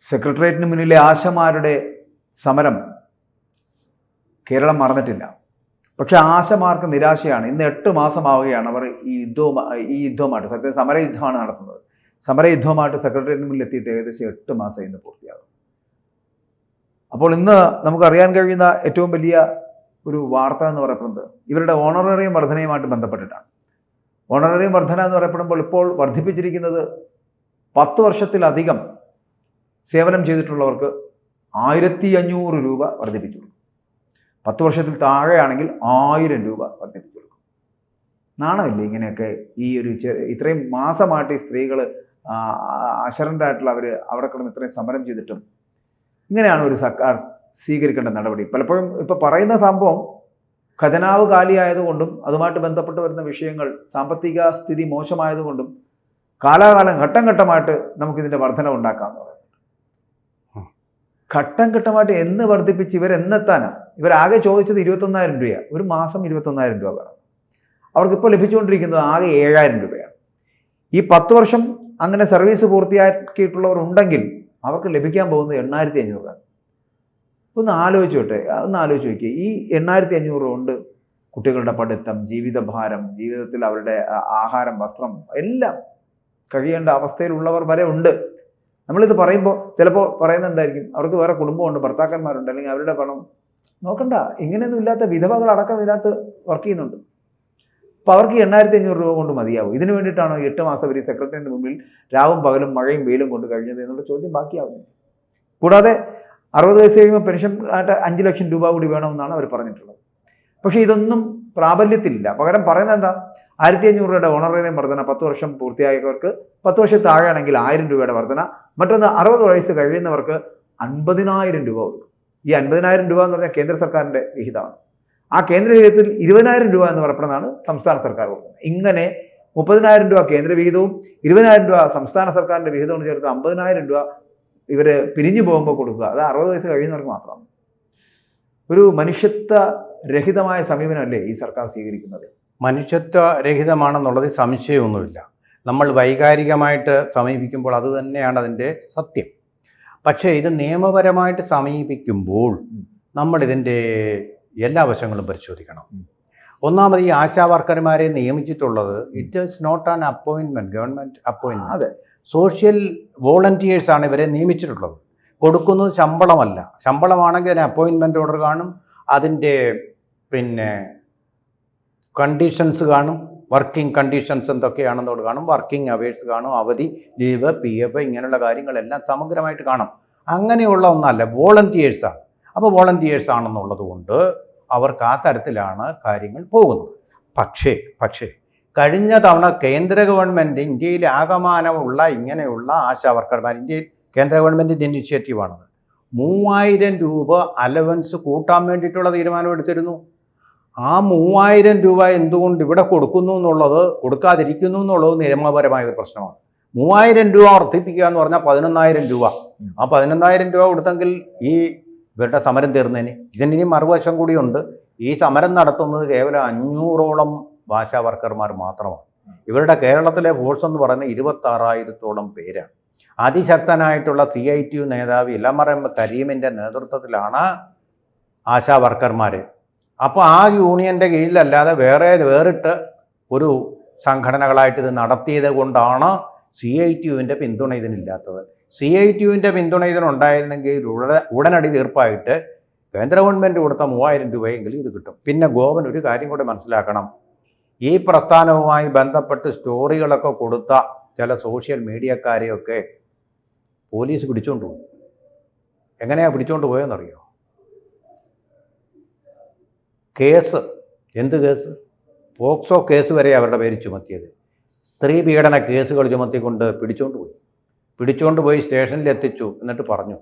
സെക്രട്ടേറിയറ്റിന് മുന്നിലെ ആശമാരുടെ സമരം കേരളം മറന്നിട്ടില്ല. പക്ഷെ ആശമാർക്ക് നിരാശയാണ്. ഇന്ന് 8 മാസമാവുകയാണ് അവർ ഈ യുദ്ധവുമായിട്ട്, സത്യം സമരയുദ്ധമാണ് നടത്തുന്നത്. സമരയുദ്ധവുമായിട്ട് സെക്രട്ടേറിയറ്റിന് മുന്നിൽ എത്തിയിട്ട് ഏകദേശം 8 മാസം ഇന്ന് പൂർത്തിയാകും. അപ്പോൾ ഇന്ന് നമുക്കറിയാൻ കഴിയുന്ന ഏറ്റവും വലിയ ഒരു വാർത്ത എന്ന് പറയപ്പെടുന്നത് ഇവരുടെ ഓണറേറിയം വർധനയുമായിട്ട് ബന്ധപ്പെട്ടിട്ടാണ്. ഓണറേറിയം വർധന എന്ന് പറയപ്പെടുമ്പോൾ ഇപ്പോൾ വർദ്ധിപ്പിച്ചിരിക്കുന്നത് 10 വർഷത്തിലധികം സേവനം ചെയ്തിട്ടുള്ളവർക്ക് 1500 രൂപ വർദ്ധിപ്പിച്ചു കൊടുക്കും. 10 വർഷത്തിൽ താഴെയാണെങ്കിൽ 1000 രൂപ വർദ്ധിപ്പിച്ചു കൊടുക്കും. നാണമില്ലേ ഇങ്ങനെയൊക്കെ? ഈ ഒരു ഇത്രയും മാസമായിട്ട് ഈ സ്ത്രീകൾ അശരണരായിട്ടുള്ള അവർ അവിടെ കിടന്ന് ഇത്രയും സമരം ചെയ്തിട്ടും ഇങ്ങനെയാണ് ഒരു സർക്കാർ സ്വീകരിക്കേണ്ട നടപടി. പലപ്പോഴും ഇപ്പോൾ പറയുന്ന സംഭവം ഖജനാവ് കാലിയായതുകൊണ്ടും അതുമായിട്ട് ബന്ധപ്പെട്ട് വരുന്ന വിഷയങ്ങൾ സാമ്പത്തിക സ്ഥിതി മോശമായതുകൊണ്ടും കാലാകാലം ഘട്ടം ഘട്ടമായിട്ട് നമുക്കിതിൻ്റെ വർധന ഉണ്ടാക്കാമെന്ന് പറയുന്നത്. ഘട്ടം ഘട്ടമായിട്ട് എന്ന് വർദ്ധിപ്പിച്ച് ഇവരെന്നെത്താനാണ്? ഇവരാകെ ചോദിച്ചത് 21,000 രൂപയാണ്. ഒരു മാസം 21,000 രൂപ വേണം. അവർക്കിപ്പോൾ ലഭിച്ചുകൊണ്ടിരിക്കുന്നത് ആകെ 7,000 രൂപയാണ്. ഈ 10 വർഷം അങ്ങനെ സർവീസ് പൂർത്തിയാക്കിയിട്ടുള്ളവർ ഉണ്ടെങ്കിൽ അവർക്ക് ലഭിക്കാൻ പോകുന്നത് 8,500 രൂപ. ഒന്ന് ആലോചിച്ച് നോക്കിയേ. ഈ 8,500 കൊണ്ട് കുട്ടികളുടെ പഠിത്തം, ജീവിതഭാരം, ജീവിതത്തിൽ അവരുടെ ആഹാരം, വസ്ത്രം എല്ലാം കഴിയേണ്ട അവസ്ഥയിലുള്ളവർ വരെ ഉണ്ട്. നമ്മളിത് പറയുമ്പോൾ ചിലപ്പോൾ പറയുന്നത് എന്തായിരിക്കും? അവർക്ക് വേറെ കുടുംബമുണ്ട്, ഭർത്താക്കന്മാരുണ്ട്, അല്ലെങ്കിൽ അവരുടെ പണം നോക്കണ്ട. ഇങ്ങനെയൊന്നും ഇല്ലാത്ത വിധവകളടക്കം ഇതിനകത്ത് വർക്ക് ചെയ്യുന്നുണ്ട്. അപ്പോൾ അവർക്ക് 8,500 രൂപ കൊണ്ട് മതിയാവും. ഇതിനു വേണ്ടിയിട്ടാണോ 8 മാസം അവർ സെക്രട്ടറിയുടെ മുമ്പിൽ രാവും പകലും മഴയും വെയിലും കൊണ്ട് കഴിഞ്ഞത് എന്നുള്ള ചോദ്യം ബാക്കിയാവുന്നു. കൂടാതെ 60 വയസ്സ് കഴിയുമ്പോൾ പെൻഷൻ ആയിട്ട് 5 ലക്ഷം രൂപ കൂടി വേണമെന്നാണ് അവർ പറഞ്ഞിട്ടുള്ളത്. പക്ഷേ ഇതൊന്നും പ്രാബല്യത്തിലില്ല. പകരം പറയുന്നത് എന്താ? 1,500 രൂപയുടെ ഓണറേറിയം വർധന 10 വർഷം പൂർത്തിയായവർക്ക്, 10 വർഷം താഴെയാണെങ്കിൽ 1000 രൂപയുടെ വർധന. മറ്റൊന്ന് 60 വയസ്സ് കഴിയുന്നവർക്ക് 50,000 രൂപ കൊടുക്കും. ഈ 50,000 രൂപ എന്ന് പറഞ്ഞാൽ കേന്ദ്ര സർക്കാരിൻ്റെ വിഹിതമാണ്. ആ കേന്ദ്ര വിഹിതത്തിൽ 20,000 രൂപ എന്ന് പറയപ്പെടുന്നതാണ് സംസ്ഥാന സർക്കാർ കൊടുക്കുന്നത്. ഇങ്ങനെ 30,000 രൂപ കേന്ദ്ര വിഹിതവും 20,000 രൂപ സംസ്ഥാന സർക്കാരിൻ്റെ വിഹിതവും ചേർത്ത് 50,000 രൂപ ഇവർ പിരിഞ്ഞു പോകുമ്പോൾ കൊടുക്കുക. അത് 60 വയസ്സ് കഴിയുന്നവർക്ക് മാത്രമാണ്. ഒരു മനുഷ്യത്വ രഹിതമായ സമീപനമല്ലേ ഈ സർക്കാർ സ്വീകരിക്കുന്നത്? മനുഷ്യത്വ രഹിതമാണെന്നുള്ളത് സംശയമൊന്നുമില്ല. നമ്മൾ വൈകാരികമായിട്ട് സമീപിക്കുമ്പോൾ അത് തന്നെയാണ് അതിൻ്റെ സത്യം. പക്ഷേ ഇത് നിയമപരമായിട്ട് സമീപിക്കുമ്പോൾ നമ്മളിതിൻ്റെ എല്ലാ വശങ്ങളും പരിശോധിക്കണം. ഒന്നാമത് ഈ ആശാ വർക്കർമാരെ നിയമിച്ചിട്ടുള്ളത് it is not an appointment, government appointment. അതെ, സോഷ്യൽ വോളണ്ടിയേഴ്സാണ് ഇവരെ നിയമിച്ചിട്ടുള്ളത്. കൊടുക്കുന്നത് ശമ്പളമല്ല. ശമ്പളമാണെങ്കിൽ അതിന് അപ്പോയിൻമെൻറ്റ് ഓർഡർ കാണും, അതിൻ്റെ കണ്ടീഷൻസ് കാണും, വർക്കിംഗ് കണ്ടീഷൻസ് എന്തൊക്കെയാണെന്നോട് കാണും, വർക്കിംഗ് അവേഴ്സ് കാണും, അവധി, ലീവ്, PF ഇങ്ങനെയുള്ള കാര്യങ്ങളെല്ലാം സമഗ്രമായിട്ട് കാണും. അങ്ങനെയുള്ള ഒന്നല്ല, വോളണ്ടിയേഴ്സാണ്. അപ്പോൾ വോളണ്ടിയേഴ്സ് ആണെന്നുള്ളത് കൊണ്ട് അവർക്ക് ആ തരത്തിലാണ് കാര്യങ്ങൾ പോകുന്നത്. പക്ഷേ കഴിഞ്ഞ തവണ കേന്ദ്ര ഗവൺമെൻറ് ഇന്ത്യയിൽ ആകമാനമുള്ള ഇങ്ങനെയുള്ള ആശാ വർക്കർമാർ, ഇന്ത്യയിൽ കേന്ദ്ര ഗവൺമെൻറ്റിൻ്റെ ഇനിഷ്യേറ്റീവാണത്, 3,000 രൂപ അലവൻസ് കൂട്ടാൻ വേണ്ടിയിട്ടുള്ള തീരുമാനം എടുത്തിരുന്നു. ആ 3,000 രൂപ എന്തുകൊണ്ട് ഇവിടെ കൊടുക്കാതിരിക്കുന്നു എന്നുള്ളത് നിയമപരമായ ഒരു പ്രശ്നമാണ്. 3,000 രൂപ വർദ്ധിപ്പിക്കുക എന്ന് പറഞ്ഞാൽ 11,000 രൂപ. ആ 11,000 രൂപ കൊടുത്തെങ്കിൽ ഈ ഇവരുടെ സമരം തീർന്നതിന്. ഇതിനി മറുവശം കൂടിയുണ്ട്. ഈ സമരം നടത്തുന്നത് കേവലം 500ഓളം ഭാഷാ വർക്കർമാർ മാത്രമാണ്. ഇവരുടെ കേരളത്തിലെ ഫോഴ്സ് എന്ന് പറയുന്നത് 26,000ഓളം പേരാണ്. അതിശക്തനായിട്ടുള്ള CITU നേതാവ് ഇളമരം കരീമിൻ്റെ നേതൃത്വത്തിലാണ് ആശാ വർക്കർമാർ. അപ്പോൾ ആ യൂണിയൻ്റെ കീഴിലല്ലാതെ വേറിട്ട് ഒരു സംഘടനകളായിട്ട് ഇത് നടത്തിയത് കൊണ്ടാണ് CITUവിൻ്റെ പിന്തുണ ഇതിനില്ലാത്തത്. CITUവിൻ്റെ പിന്തുണ ഇതിനുണ്ടായിരുന്നെങ്കിൽ ഉടനടി തീർപ്പായിട്ട് കേന്ദ്ര ഗവൺമെൻറ് കൊടുത്ത 3,000 രൂപയെങ്കിലും ഇത് കിട്ടും. പിന്നെ ഗോവൻ ഒരു കാര്യം കൂടെ മനസ്സിലാക്കണം. ഈ പ്രസ്ഥാനവുമായി ബന്ധപ്പെട്ട് സ്റ്റോറികളൊക്കെ കൊടുത്ത ചില സോഷ്യൽ മീഡിയക്കാരെയൊക്കെ പോലീസ് പിടിച്ചുകൊണ്ട് പോയി. എങ്ങനെയാണ് പിടിച്ചുകൊണ്ട് പോയെന്നറിയോ? എന്ത് കേസ്? പോക്സോ കേസ് വരെ അവരുടെ പേര് ചുമത്തിയത്. സ്ത്രീ പീഡന കേസുകൾ ചുമത്തിക്കൊണ്ട് പിടിച്ചുകൊണ്ട് പോയി സ്റ്റേഷനിൽ എത്തിച്ചു. എന്നിട്ട് പറഞ്ഞു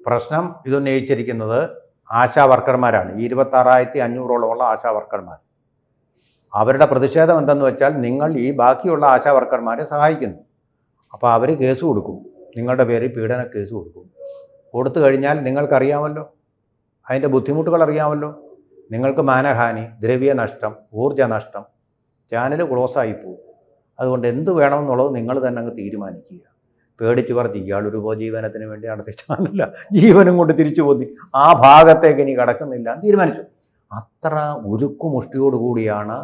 പ്രശ്നം ഇതുന്നയിച്ചിരിക്കുന്നത് ആശാ വർക്കർമാരാണ്. ഈ 26,500ഓളമുള്ള ആശാ വർക്കർമാർ. അവരുടെ പ്രതിഷേധം എന്തെന്ന് വെച്ചാൽ നിങ്ങൾ ഈ ബാക്കിയുള്ള ആശാ വർക്കർമാരെ സഹായിക്കുന്നു. അപ്പോൾ അവർ കേസ് കൊടുക്കും, നിങ്ങളുടെ പേരിൽ പീഡന കേസ് കൊടുത്തു കഴിഞ്ഞാൽ നിങ്ങൾക്കറിയാമല്ലോ, അതിൻ്റെ ബുദ്ധിമുട്ടുകൾ അറിയാമല്ലോ. നിങ്ങൾക്ക് മാനഹാനി, ദ്രവ്യനഷ്ടം, ഊർജ്ജനഷ്ടം, ചാനൽ ക്ലോസായി പോകും. അതുകൊണ്ട് എന്ത് വേണമെന്നുള്ളത് നിങ്ങൾ തന്നെ അങ്ങ് തീരുമാനിക്കുക. പേടിച്ച് പറഞ്ഞ് ഇയാളൊരു ഉപജീവനത്തിന് വേണ്ടി നടത്തിയിട്ടാണല്ല ജീവനും കൊണ്ട് തിരിച്ചു പോന്നി ആ ഭാഗത്തേക്ക് ഇനി കടക്കുന്നില്ല എന്ന് തീരുമാനിച്ചു. അത്ര ഉരുക്കുമുഷ്ടിയോടുകൂടിയാണ്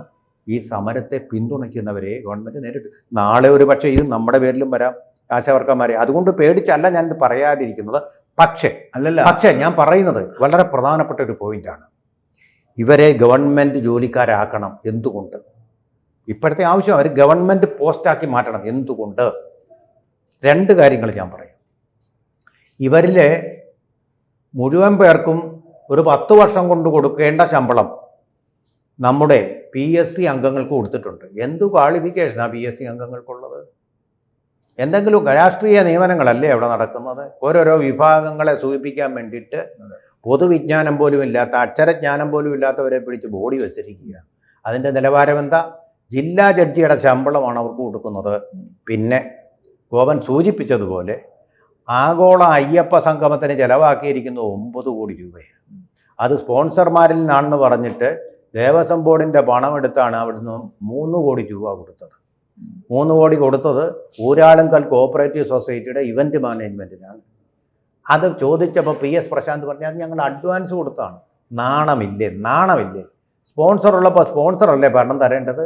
ഈ സമരത്തെ പിന്തുണയ്ക്കുന്നവരെ ഗവൺമെൻറ് നേരിട്ട്. നാളെ ഒരു പക്ഷേ ഇത് നമ്മുടെ പേരിലും വരാം, ആശാവർക്കന്മാരെ. അതുകൊണ്ട് പേടിച്ചല്ല ഞാനിത് പറയാതിരിക്കുന്നത്. പക്ഷേ ഞാൻ പറയുന്നത് വളരെ പ്രധാനപ്പെട്ട ഒരു പോയിന്റാണ്. ഇവരെ ഗവൺമെൻറ് ജോലിക്കാരാക്കണം. എന്തുകൊണ്ട്? ഇപ്പോഴത്തെ ആവശ്യം അവർ ഗവൺമെൻറ് പോസ്റ്റാക്കി മാറ്റണം. എന്തുകൊണ്ട്? 2 കാര്യങ്ങൾ ഞാൻ പറയാം. ഇവരിലെ മുഴുവൻ പേർക്കും ഒരു 10 വർഷം കൊണ്ട് കൊടുക്കേണ്ട ശമ്പളം നമ്മുടെ PSC അംഗങ്ങൾക്ക് കൊടുത്തിട്ടുണ്ട്. എന്തു ക്വാളിഫിക്കേഷനാണ് PSC അംഗങ്ങൾക്കുള്ളത്? എന്തെങ്കിലും രാഷ്ട്രീയ നിയമനങ്ങളല്ലേ അവിടെ നടക്കുന്നത്? ഓരോരോ വിഭാഗങ്ങളെ സൂചിപ്പിക്കാൻ വേണ്ടിയിട്ട് പൊതുവിജ്ഞാനം പോലും ഇല്ലാത്ത, അക്ഷരജ്ഞാനം പോലും ഇല്ലാത്തവരെ പിടിച്ച് ബോഡി വെച്ചിരിക്കുക. അതിൻ്റെ നിലവാരം എന്താ? ജില്ലാ ജഡ്ജിയുടെ ശമ്പളമാണ് അവർക്ക് കൊടുക്കുന്നത്. പിന്നെ ഗോപൻ സൂചിപ്പിച്ചതുപോലെ ആഗോള അയ്യപ്പ സംഗമത്തിന് ചെലവാക്കിയിരിക്കുന്നത് 9 കോടി രൂപയാണ്. അത് സ്പോൺസർമാരിൽ നിന്നാണെന്ന് പറഞ്ഞിട്ട് ദേവസ്വം ബോർഡിൻ്റെ പണമെടുത്താണ് അവിടുന്ന് 3 കോടി രൂപ കൊടുത്തത്. 3 കോടി കൊടുത്തത് ഊരാളുങ്കൽ കോഓപ്പറേറ്റീവ് സൊസൈറ്റിയുടെ ഇവൻറ്റ് മാനേജ്മെൻറ്റിനാണ്. അത് ചോദിച്ചപ്പോൾ PS പ്രശാന്ത് പറഞ്ഞാൽ അത് ഞങ്ങൾ അഡ്വാൻസ് കൊടുത്താണ്. നാണമില്ലേ? സ്പോൺസർ ഉള്ളപ്പോൾ സ്പോൺസറല്ലേ പണം തരേണ്ടത്?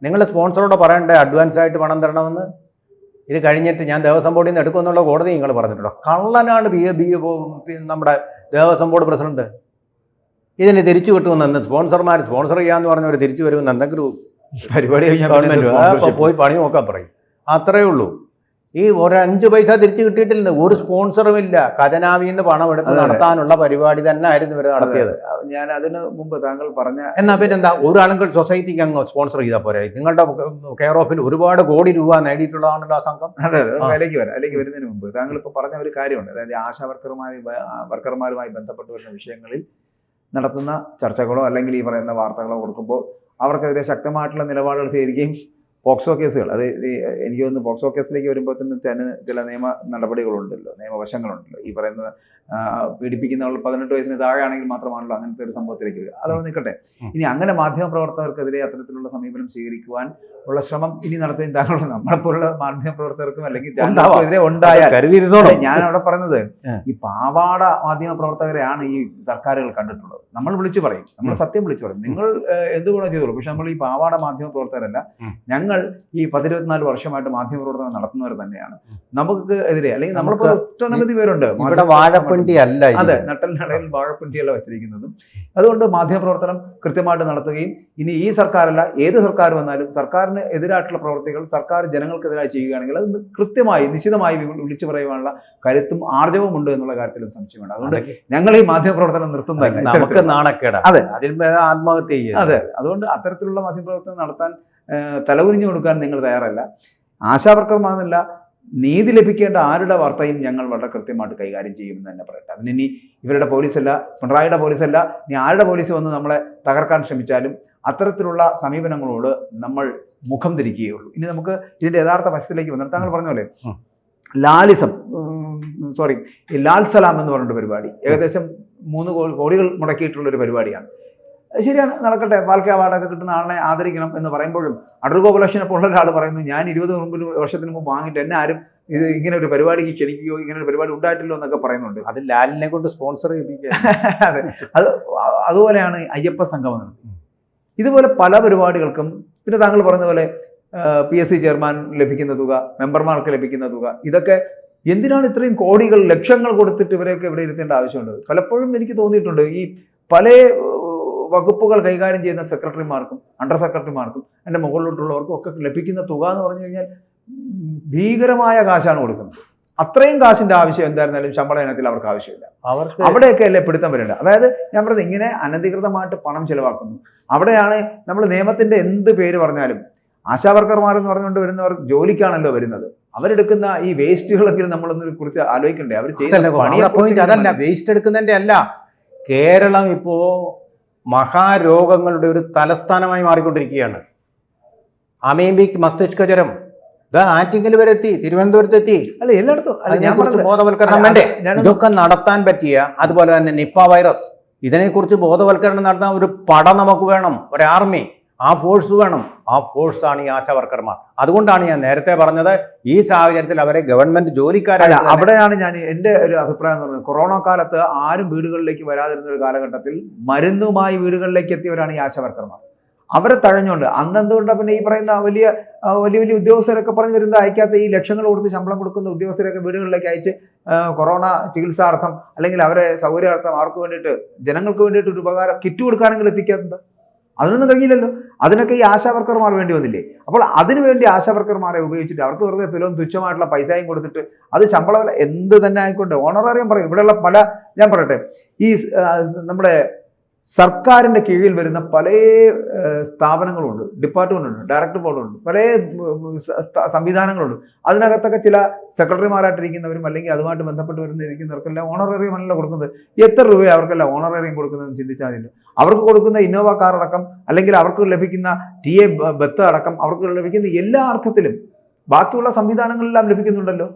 നിങ്ങൾ സ്പോൺസറോട് പറയണ്ടേ അഡ്വാൻസായിട്ട് പണം തരണമെന്ന്? ഇത് കഴിഞ്ഞിട്ട് ഞാൻ ദേവസ്വം ബോർഡിൽ നിന്ന് എടുക്കുമെന്നുള്ള കോടതി നിങ്ങൾ പറഞ്ഞിട്ടുണ്ടോ? കള്ളനാണ് നമ്മുടെ ദേവസ്വം ബോർഡ് പ്രസിഡന്റ്. ഇതിന് തിരിച്ചു കിട്ടുമെന്ന് സ്പോൺസർ ചെയ്യാമെന്ന് പറഞ്ഞവർ തിരിച്ചു വരുമെന്ന് എന്തെങ്കിലും പരിപാടി ഗവൺമെൻറ് പോയി പണി നോക്കാൻ പറയും. അത്രയേ ഉള്ളൂ. ഈ ഒരു 5 പൈസ തിരിച്ചു കിട്ടിയിട്ടില്ല. ഒരു സ്പോൺസറും ഇല്ല. ഖജനാവിൽ നിന്ന് പണം എടുത്ത് നടത്താനുള്ള പരിപാടി തന്നെ ആയിരുന്നു ഇവർ നടത്തിയത്. ഞാൻ അതിന് മുമ്പ് താങ്കൾ പറഞ്ഞ എന്നാ പിന്നെന്താ ഒരാളുകൾ സൊസൈറ്റിക്ക് അങ്ങ് സ്പോൺസർ ചെയ്താൽ പോരെ? നിങ്ങളുടെ കെയർ ഓഫിൽ ഒരുപാട് കോടി രൂപ നേടിയിട്ടുള്ളതാണല്ലോ ആ സംഘം. അതെ, അതിലേക്ക് വരുന്നതിന് മുമ്പ് താങ്കൾ ഇപ്പോൾ പറഞ്ഞ ഒരു കാര്യമുണ്ട്. അതായത് ആശാ വർക്കർമാരുമായി ബന്ധപ്പെട്ട് വരുന്ന വിഷയങ്ങളിൽ നടത്തുന്ന ചർച്ചകളോ അല്ലെങ്കിൽ ഈ പറയുന്ന വാർത്തകളോ കൊടുക്കുമ്പോൾ അവർക്കെതിരെ ശക്തമായിട്ടുള്ള നിലപാടുകൾ സ്വീകരിക്കുകയും പോക്സോ കേസുകൾ, അത് എനിക്ക് തോന്നുന്നു പോക്സോ കേസിലേക്ക് വരുമ്പോൾ തന്നെ ചില നിയമ നടപടികളുണ്ടല്ലോ, നിയമവശങ്ങളുണ്ടല്ലോ. ഈ പറയുന്നത് പീഡിപ്പിക്കുന്നവൾ 18 വയസ്സിന് താഴെയാണെങ്കിൽ മാത്രമാണല്ലോ അങ്ങനത്തെ ഒരു സംഭവത്തിലേക്ക് വരിക. അതവിടെ നിൽക്കട്ടെ. ഇനി അങ്ങനെ മാധ്യമപ്രവർത്തകർക്കെതിരെ അത്തരത്തിലുള്ള സമീപനം സ്വീകരിക്കുവാൻ ഉള്ള ശ്രമം ഇനി നടത്തുകയും താങ്കൾ നമ്മളെപ്പോലുള്ള മാധ്യമപ്രവർത്തകർക്കും അല്ലെങ്കിൽ എതിരെ ഉണ്ടായാൽ ഞാൻ അവിടെ പറഞ്ഞത് ഈ പാവാട മാധ്യമപ്രവർത്തകരെയാണ് ഈ സർക്കാരുകൾ കണ്ടിട്ടുള്ളത്. നമ്മൾ വിളിച്ചു പറയും, നമ്മൾ സത്യം വിളിച്ചു പറയും, നിങ്ങൾ എന്തുകൊണ്ടോ ചെയ്തോളൂ. പക്ഷെ നമ്മൾ ഈ പാവാട മാധ്യമപ്രവർത്തകരല്ല. ഞങ്ങൾ ഈ 14 വർഷമായിട്ട് മാധ്യമപ്രവർത്തനം നടത്തുന്നവർ തന്നെയാണ്. നമുക്ക് എതിരെ അല്ലെങ്കിൽ നമ്മളിപ്പോൾ ഒട്ടനവധി പേരുണ്ട്. അതെ, നട്ടലിനടയിൽ വാഴപ്പിണ്ടിയല്ല വെച്ചിരിക്കുന്നതും. അതുകൊണ്ട് മാധ്യമപ്രവർത്തനം കൃത്യമായിട്ട് നടത്തുകയും ഇനി ഈ സർക്കാരല്ല ഏത് സർക്കാർ വന്നാലും സർക്കാരിന് എതിരായിട്ടുള്ള പ്രവർത്തികൾ സർക്കാർ ജനങ്ങൾക്കെതിരായി ചെയ്യുകയാണെങ്കിൽ അത് കൃത്യമായി നിശ്ചിതമായി വിളിച്ചു പറയുവാനുള്ള കരുത്തും ആർജവും ഉണ്ട് എന്നുള്ള കാര്യത്തിലും സംശയമുണ്ട്. അതുകൊണ്ട് ഞങ്ങൾ ഈ മാധ്യമപ്രവർത്തനം നിർത്തുന്നതല്ല, നമുക്ക് നാണക്കേട്. അതെ, അതിൽ ആത്മഹത്യ. അതെ, അതുകൊണ്ട് അത്തരത്തിലുള്ള മാധ്യമപ്രവർത്തനം നടത്താൻ തലകുനിഞ്ഞു കൊടുക്കാൻ നിങ്ങൾ തയ്യാറല്ല. ആശാവർക്കർമാരെന്നല്ല, നീതി ലഭിക്കേണ്ട ആരുടെ വാർത്തയും ഞങ്ങൾ വളരെ കൃത്യമായിട്ട് കൈകാര്യം ചെയ്യുമെന്ന് തന്നെ പറയട്ടെ. അതിനി ഇവരുടെ പോലീസല്ല, പിണറായിയുടെ പോലീസല്ല, ഇനി ആരുടെ പോലീസ് വന്ന് നമ്മളെ തകർക്കാൻ ശ്രമിച്ചാലും അത്തരത്തിലുള്ള സമീപനങ്ങളോട് നമ്മൾ മുഖം തിരിക്കുകയുള്ളൂ. ഇനി നമുക്ക് ഇതിൻ്റെ യഥാർത്ഥ വശത്തിലേക്ക് വന്നാൽ താങ്കൾ പറഞ്ഞ പോലെ ഈ ലാൽ സലാം എന്ന് പറഞ്ഞൊരു പരിപാടി ഏകദേശം 3 കോടികൾ മുടക്കിയിട്ടുള്ളൊരു പരിപാടിയാണ്. ശരിയാണ്, നടക്കട്ടെ. പാൽക്കെ അവാർഡൊക്കെ കിട്ടുന്ന ആളിനെ ആദരിക്കണം എന്ന് പറയുമ്പോഴും അടൂർ ഗോപാലകൃഷ്ണനെ പോലുള്ള ഒരാൾ പറയുന്നു, ഞാൻ 20 വർഷത്തിന് മുമ്പ് വാങ്ങിയിട്ട് എന്നെ ആരും ഇത് ഇങ്ങനെ ഒരു പരിപാടിക്ക് ക്ഷണിക്കുകയോ ഇങ്ങനെ ഒരു പരിപാടി ഉണ്ടായിട്ടില്ലോ എന്നൊക്കെ പറയുന്നുണ്ട്. അത് ലാലിനെ കൊണ്ട് സ്പോൺസർ ചെയ്യിപ്പിക്കുക. അതെ, അതുപോലെയാണ് അയ്യപ്പ സംഗമം. ഇതുപോലെ പല പരിപാടികൾക്കും പിന്നെ താങ്കൾ പറഞ്ഞ പോലെ PSC ചെയർമാൻ ലഭിക്കുന്ന തുക, മെമ്പർമാർക്ക് ലഭിക്കുന്ന തുക, ഇതൊക്കെ എന്തിനാണ് ഇത്രയും കോടികൾ ലക്ഷങ്ങൾ കൊടുത്തിട്ട് ഇവരെയൊക്കെ ഇവിടെ ഇരുത്തേണ്ട ആവശ്യമുണ്ട്? പലപ്പോഴും എനിക്ക് തോന്നിയിട്ടുണ്ട് ഈ പല വകുപ്പുകൾ കൈകാര്യം ചെയ്യുന്ന സെക്രട്ടറിമാർക്കും അണ്ടർ സെക്രട്ടറിമാർക്കും എൻ്റെ മുകളിലോട്ടുള്ളവർക്കും ഒക്കെ ലഭിക്കുന്ന തുക എന്ന് പറഞ്ഞു കഴിഞ്ഞാൽ ഭീകരമായ കാശാണ് കൊടുക്കുന്നത്. അത്രയും കാശിൻ്റെ ആവശ്യം എന്തായിരുന്നാലും ശമ്പള ഇനത്തിൽ അവർക്ക് ആവശ്യമില്ല. അവിടെയൊക്കെ അല്ലേ പിടുത്തം വരേണ്ടത്. അതായത് ഞാൻ പറഞ്ഞത് ഇങ്ങനെ അനധികൃതമായിട്ട് പണം ചെലവാക്കുന്നു. അവിടെയാണ് നമ്മൾ നിയമത്തിൻ്റെ എന്ത് പേര് പറഞ്ഞാലും ആശാവർക്കർമാർ എന്ന് പറഞ്ഞുകൊണ്ട് വരുന്നവർ ജോലിക്കാണല്ലോ വരുന്നത്. അവരെടുക്കുന്ന ഈ വേസ്റ്റുകളെങ്കിലും നമ്മളൊന്നിനെ കുറിച്ച് ആലോചിക്കണ്ടേ? അവർ ചെയ്യുന്ന അതല്ല, വേസ്റ്റ് എടുക്കുന്നതിൻ്റെ അല്ല. കേരളം ഇപ്പോൾ മഹാരോഗങ്ങളുടെ ഒരു തലസ്ഥാനമായി മാറിക്കൊണ്ടിരിക്കുകയാണ്. അമീബിക് മസ്തിഷ്ക ജ്വരം ആറ്റിങ്ങൽ വരെ എത്തി, തിരുവനന്തപുരത്ത് എത്തി. അല്ല, എല്ലായിടത്തും അതിനെക്കുറിച്ച് ബോധവൽക്കരണം വേണ്ടേ? ഇതൊക്കെ നടത്താൻ പറ്റിയ, അതുപോലെ തന്നെ നിപ്പ വൈറസ്, ഇതിനെക്കുറിച്ച് ബോധവൽക്കരണം നടത്താൻ ഒരു പട നമുക്ക് വേണം, ഒരു ആർമി. ആ ഫോഴ്സ് വേണം. ആ ഫോഴ്സാണ് ഈ ആശാവർക്കർമാർ. അതുകൊണ്ടാണ് ഞാൻ നേരത്തെ പറഞ്ഞത്, ഈ സാഹചര്യത്തിൽ അവരെ ഗവൺമെൻറ് ജോലിക്കാരല്ല. അവിടെയാണ് ഞാൻ എൻ്റെ ഒരു അഭിപ്രായം എന്ന് പറയുന്നത്. കൊറോണ കാലത്ത് ആരും വീടുകളിലേക്ക് വരാതിരുന്ന ഒരു കാലഘട്ടത്തിൽ മരുന്നുമായി വീടുകളിലേക്ക് എത്തിയവരാണ് ഈ ആശാവർക്കർമാർ. അവരെ തഴഞ്ഞുകൊണ്ട് അന്നെന്തുകൊണ്ടാണ് പിന്നെ ഈ പറയുന്ന വലിയ വലിയ ഉദ്യോഗസ്ഥരൊക്കെ പറഞ്ഞ് വരുന്നത് അയക്കാത്ത ഈ ലക്ഷങ്ങൾ കൊടുത്ത് ശമ്പളം കൊടുക്കുന്ന ഉദ്യോഗസ്ഥരൊക്കെ വീടുകളിലേക്ക് അയച്ച് കൊറോണ ചികിത്സാർത്ഥം അല്ലെങ്കിൽ അവരെ സൗകര്യാർത്ഥം അവർക്ക് വേണ്ടിയിട്ട് ജനങ്ങൾക്ക് വേണ്ടിയിട്ട് ഒരു ഉപകാരം കിറ്റ് കൊടുക്കാനെങ്കിലും എത്തിക്കാത്തത് അതിനൊന്നും കഴിഞ്ഞില്ലല്ലോ. അതിനൊക്കെ ഈ ആശാവർക്കർമാർ വേണ്ടി വന്നില്ലേ? അപ്പോൾ അതിനുവേണ്ടി ആശാവർക്കർമാരെ ഉപയോഗിച്ചിട്ട് അവർക്ക് വെറുതെ തുച്ഛമായിട്ടുള്ള പൈസയും കൊടുത്തിട്ട് അത് ശമ്പളം എന്ത് തന്നെ ആയിക്കോട്ടെ ഓണറേറിയം പറയും. ഇവിടെയുള്ള പല ഞാൻ പറയട്ടെ, ഈ നമ്മുടെ സർക്കാരിൻ്റെ കീഴിൽ വരുന്ന പല സ്ഥാപനങ്ങളുണ്ട്, ഡിപ്പാർട്ട്മെൻറ്റുണ്ട്, ഡയറക്ടർ ബോർഡുണ്ട്, പല സംവിധാനങ്ങളുണ്ട്. അതിനകത്തൊക്കെ ചില സെക്രട്ടറിമാരായിട്ടിരിക്കുന്നവരും അല്ലെങ്കിൽ അതുമായിട്ട് ബന്ധപ്പെട്ട് ഇരിക്കുന്നവർക്കെല്ലാം ഓണറേറിയം അല്ല കൊടുക്കുന്നത്. എത്ര രൂപയാണ് അവർക്കെല്ലാം ഓണറേറിയം കൊടുക്കുന്നതെന്ന് ചിന്തിച്ചാൽ മതി. അവർക്ക് കൊടുക്കുന്ന ഇന്നോവ കാർ അടക്കം അല്ലെങ്കിൽ അവർക്ക് ലഭിക്കുന്ന TA ബത്ത് അടക്കം അവർക്ക് ലഭിക്കുന്ന എല്ലാ അർത്ഥത്തിലും ബാക്കിയുള്ള സംവിധാനങ്ങളെല്ലാം ലഭിക്കുന്നുണ്ടല്ലോ.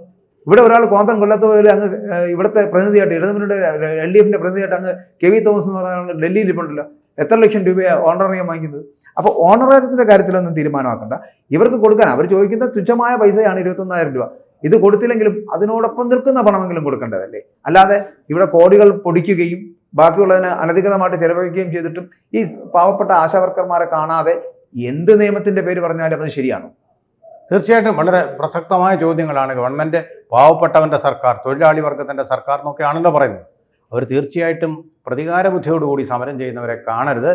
ഇവിടെ ഒരാൾ കോന്തൻ കൊല്ലത്ത് പോയാലും അങ്ങ് ഇവിടുത്തെ പ്രതിനിധിയായിട്ട് ഇടതുമുന്നണിയുടെ LDFിൻ്റെ പ്രതിനിധിയായിട്ട് അങ്ങ് KV തോമസ് എന്ന് പറയുന്ന ഡൽഹിയിൽ ഇപ്പോണ്ടല്ലോ, എത്ര ലക്ഷം രൂപയാണ് ഓണറേറിയം വാങ്ങിക്കുന്നത്. അപ്പോൾ ഓണറേറിയത്തിൻ്റെ കാര്യത്തിലൊന്നും തീരുമാനമാക്കണ്ട. ഇവർക്ക് കൊടുക്കാൻ അവർ ചോദിക്കുന്ന തുച്ഛമായ പൈസയാണ് 21,000 രൂപ. ഇത് കൊടുത്തില്ലെങ്കിലും അതിനോടൊപ്പം നിൽക്കുന്ന പണമെങ്കിലും കൊടുക്കേണ്ടതല്ലേ? അല്ലാതെ ഇവിടെ കോടികൾ പൊടിക്കുകയും ബാക്കിയുള്ളതിന് അനധികൃതമായിട്ട് ചെലവഴിക്കുകയും ചെയ്തിട്ടും ഈ പാവപ്പെട്ട ആശാവർക്കർമാരെ കാണാതെ എന്ത് നിയമത്തിൻ്റെ പേര് പറഞ്ഞാലും അത് ശരിയാണോ? തീർച്ചയായിട്ടും വളരെ പ്രസക്തമായ ചോദ്യങ്ങളാണ്. ഗവൺമെൻറ് പാവപ്പെട്ടവൻ്റെ സർക്കാർ, തൊഴിലാളി വർഗത്തിൻ്റെ സർക്കാർ എന്നൊക്കെയാണല്ലോ പറയുന്നത്. അവർ തീർച്ചയായിട്ടും പ്രതികാര ബുദ്ധിയോടുകൂടി സമരം ചെയ്യുന്നവരെ കാണരുത്.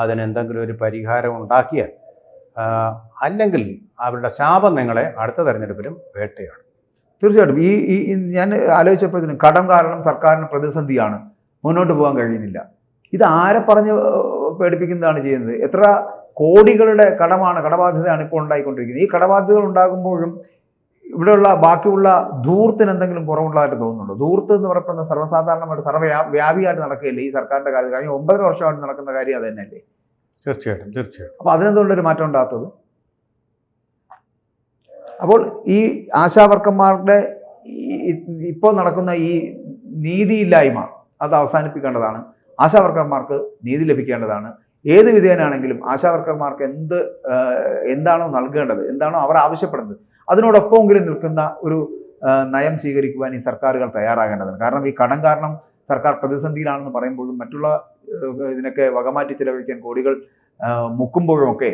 അതിനെന്തെങ്കിലും ഒരു പരിഹാരം ഉണ്ടാക്കിയാൽ, അല്ലെങ്കിൽ അവരുടെ ശാപം നിങ്ങളെ അടുത്ത തെരഞ്ഞെടുപ്പിലും വേട്ടയാണ്. തീർച്ചയായിട്ടും ഈ ഞാൻ ആലോചിച്ചപ്പോഴത്തേനും കടം കാരണം സർക്കാരിന് പ്രതിസന്ധിയാണ്, മുന്നോട്ട് പോകാൻ കഴിയുന്നില്ല. ഇത് ആരെ പറഞ്ഞ് പേടിപ്പിക്കുന്നതാണ് ചെയ്യുന്നത്? എത്ര കോടികളുടെ കടബാധ്യതയാണ് ഇപ്പോൾ ഉണ്ടായിക്കൊണ്ടിരിക്കുന്നത്. ഈ കടബാധ്യതകൾ ഉണ്ടാകുമ്പോഴും ഇവിടെയുള്ള ബാക്കിയുള്ള ധൂർത്തിന് എന്തെങ്കിലും കുറവുള്ളതായിട്ട് തോന്നുന്നുണ്ടോ? ധൂർത്ത് എന്ന് പറയപ്പെടുന്ന സർവ്വസാധാരണമായിട്ട് സർവ്വവ്യാപിയായിട്ട് നടക്കുകയല്ലേ ഈ സർക്കാരിൻ്റെ കാര്യം? കഴിഞ്ഞ 9 വർഷമായിട്ട് നടക്കുന്ന കാര്യം അത് തന്നെയല്ലേ? തീർച്ചയായിട്ടും. അപ്പോൾ അതിനെന്തുകൊണ്ടൊരു മാറ്റം ഉണ്ടാകാത്തത്? അപ്പോൾ ഈ ആശാവർക്കർമാരുടെ ഇപ്പോൾ നടക്കുന്ന ഈ നീതിയില്ലായ്മ അത് അവസാനിപ്പിക്കേണ്ടതാണ്. ആശാവർക്കർമാർക്ക് നീതി ലഭിക്കേണ്ടതാണ്. ഏത് വിധേയനാണെങ്കിലും ആശാവർക്കർമാർക്ക് എന്താണോ നൽകേണ്ടത്, എന്താണോ അവർ ആവശ്യപ്പെടുന്നത്, അതിനോടൊപ്പമെങ്കിലും നിൽക്കുന്ന ഒരു നയം സ്വീകരിക്കുവാൻ ഈ സർക്കാരുകൾ തയ്യാറാകേണ്ടതാണ്. കാരണം ഈ കടം കാരണം സർക്കാർ പ്രതിസന്ധിയിലാണെന്ന് പറയുമ്പോഴും മറ്റുള്ള ഇതിനൊക്കെ വകമാറ്റി ചിലവഴിക്കാൻ കോടികൾ മുക്കുമ്പോഴുമൊക്കെ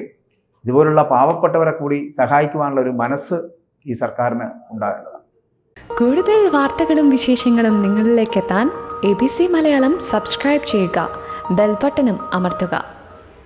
ഇതുപോലുള്ള പാവപ്പെട്ടവരെ കൂടി സഹായിക്കുവാനുള്ള ഒരു മനസ്സ് ഈ സർക്കാരിന് ഉണ്ടാകേണ്ടതാണ്. കൂടുതൽ വാർത്തകളും വിശേഷങ്ങളും നിങ്ങളിലേക്ക് എത്താൻ ABC മലയാളം സബ്സ്ക്രൈബ് ചെയ്യുക, ബെൽ ബട്ടണും അമർത്തുക.